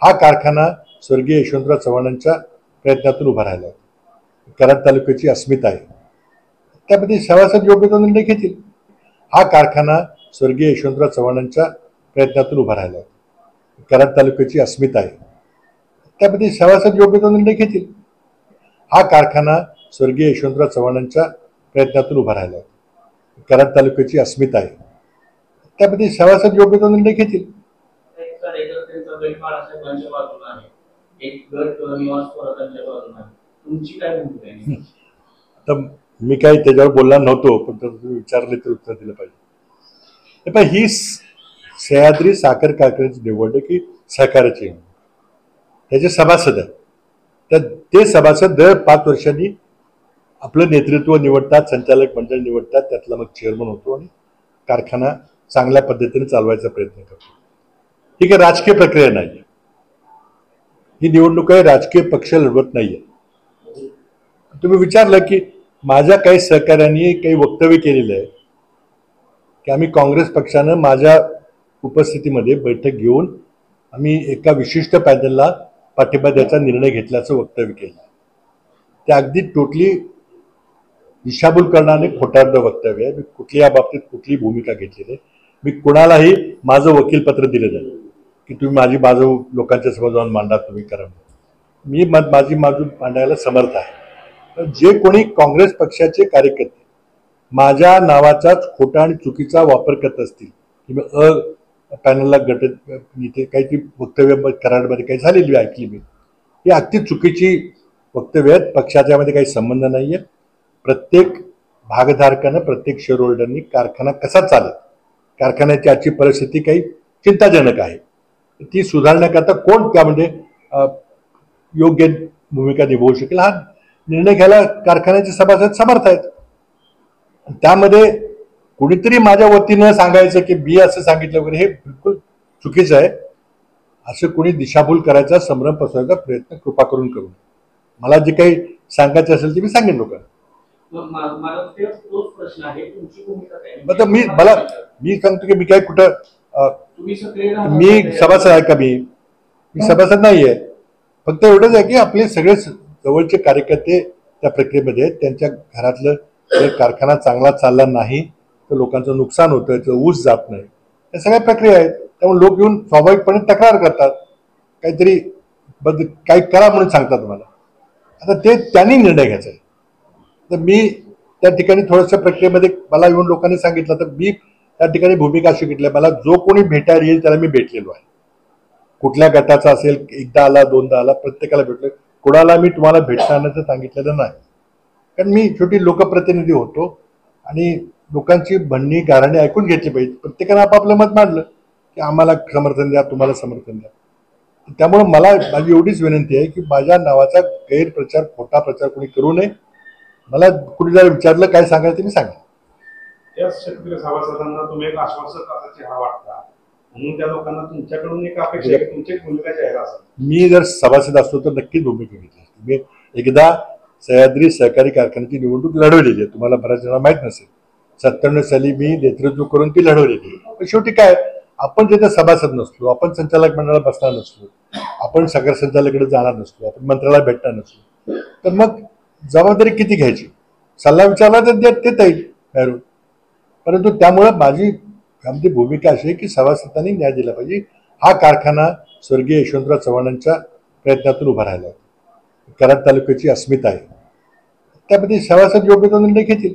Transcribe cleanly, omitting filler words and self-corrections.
हा कारखाना स्वर्गीय यशवंतराव चव्हाणांच्या प्रयत्नातून उभा राहिला होता. कराड तालुक्याची अस्मिता आहे, त्यामध्ये सभासद योग्य तो निर्णय घेतील. हा कारखाना स्वर्गीय यशवंतराव चव्हाणांच्या प्रयत्नातून उभा राहिला होता. कराड तालुक्याची अस्मिता आहे, त्यामध्ये सभासद योग्य तो निर्णय घेतील. हा कारखाना स्वर्गीय यशवंतराव चव्हाणांच्या प्रयत्नातून उभा राहिला होता. कराड तालुक्याची अस्मिता आहे, त्यामध्ये सभासद योग्य तो निर्णय घेतील. आता मी काही त्याच्यावर बोलणार नव्हतो, पण तुम्ही विचारले तर उत्तर दिलं पाहिजे. पण ही सह्याद्री साखर कारखान्याची निवडणूक ही सहकार्याची त्याचे सभासद आहे. तर ते सभासद दर 5 वर्षांनी आपलं नेतृत्व निवडतात, संचालक मंडळ निवडतात, त्यातला मग चेअरमन होतो आणि कारखाना चांगल्या पद्धतीने चालवायचा प्रयत्न करतो. ही काही राजकीय प्रक्रिया नाही, ही निवडणूक काही राजकीय पक्ष लढवत नाहीये. तुम्ही विचारलं की माझ्या काही सहकार्यांनी काही वक्तव्य केलेलं आहे की आम्ही काँग्रेस पक्षानं माझ्या उपस्थितीमध्ये बैठक घेऊन आम्ही एका विशिष्ट पॅनलला पाठिंबा द्यायचा निर्णय घेतल्याचं वक्तव्य केलं. ते अगदी टोटली दिशाभूल करणारे खोटारड वक्तव्य आहे. मी कुठल्या बाबतीत कुठली भूमिका घेतलेली आहे, मी कुणालाही माझं वकीलपत्र दिलं नाही की तुम्ही माझी बाजू लोकांच्या समोर जाऊन मांडा, तुम्ही करा. मी माझी बाजू मांडायला समर्थ आहे. तर जे कोणी काँग्रेस पक्षाचे कार्यकर्ते माझ्या नावाचाच खोटा आणि चुकीचा वापर करत असतील की मी पॅनलला गटत इथे काहीतरी वक्तव्य कराडमध्ये काही झालेली ऐकली मी, ही अगदी चुकीची वक्तव्य आहेत. पक्षाच्यामध्ये काही संबंध नाही आहे. प्रत्येक भागधारकानं, प्रत्येक शेअर होल्डरनी कारखाना कसा चालेल, कारखान्याची आजची परिस्थिती काही चिंताजनक आहे, ती सुधारण्याकरता कोण त्यामध्ये योग्य भूमिका निभावू शकेल हा निर्णय घ्यायला कारखान्याचे सभासद समर्थ आहेत. त्यामध्ये कुणीतरी माझ्या वतीनं सांगायचं की मी असं सांगितलं वगैरे, हे बिलकुल चुकीचं आहे. असं कोणी दिशाभूल करायचा, संभ्रम पसरवायचा प्रयत्न कृपा करून करू. मला जे काही सांगायचं असेल ते मी सांगेन लोकांना. मी सांगतो की मी काय कुठं मी सभासद आहे का, मी सभासद नाहीये. फक्त एवढंच आहे की आपले सगळे जवळचे कार्यकर्ते त्या प्रक्रियेमध्ये, त्यांच्या घरातलं जर कारखाना चांगला चालला नाही तर लोकांचं नुकसान होतं, त्याचं ऊस जात नाही, या सगळ्या प्रक्रिया आहेत. त्यामुळे लोक येऊन स्वाभाविकपणे तक्रार करतात, काहीतरी काही करा म्हणून सांगतात मला. आता ते त्यांनी निर्णय घ्यायचा आहे. तर मी त्या ठिकाणी थोडंसं प्रक्रियेमध्ये मला येऊन लोकांनी सांगितलं तर मी त्या ठिकाणी भूमिका अशी घेतली. मला जो कोणी भेटायला येईल त्याला मी भेटलेलो आहे. कुठल्या गटाचा असेल, एकदा आला, दोनदा आला, प्रत्येकाला भेटलो. कोणाला मी तुम्हाला भेटण्याचं सांगितलेलं नाही, कारण मी शेवटी लोकप्रतिनिधी होतो आणि लोकांची म्हणणी गाऱ्हाणे ऐकून घेतली पाहिजे. प्रत्येकानं आपापलं मत मांडलं की आम्हाला समर्थन द्या, तुम्हाला समर्थन द्या. त्यामुळे मला माझी एवढीच विनंती आहे की माझ्या नावाचा गैरप्रचार, खोटा प्रचार कोणी करू नये. मला कुणी जर विचारलं काय सांगायचं ते मी सांगेन. शेतकरी सभासदांना तुम्ही एक आश्वासक असा चेहरा वाटता, म्हणून त्या लोकांना तुमच्याकडून एक अपेक्षा आहे की तुमची भूमिका जाहीर असेल. मी जर सभासद असतो तर नक्कीच भूमिका घेतली असती. मी एकदा सह्याद्री सहकारी कारखान्याची निवडणूक लढवलेली आहे, तुम्हाला बऱ्याच जणांना माहीत नसेल. 97 साली मी नेतृत्व करून ती लढवलेली. पण शेवटी काय, आपण तिथे सभासद नसलो, आपण संचालक मंडळाला बसणार नसलो, आपण साखर संचालकाकडे जाणार नसलो, आपण मंत्र्याला भेटणार नसलो, तर मग जबाबदारी किती घ्यायची? सल्ला विचारला तर देता येईल बाहेरून. परंतु त्यामुळं माझी आमची भूमिका अशी आहे की सभासदांनी न्याय दिला पाहिजे. हा कारखाना स्वर्गीय यशवंतराव चव्हाणांच्या प्रयत्नातून उभा राहिला. कराड तालुक्याची अस्मिता आहे, त्यामध्ये सभासद योग्य तो निर्णय घेतील.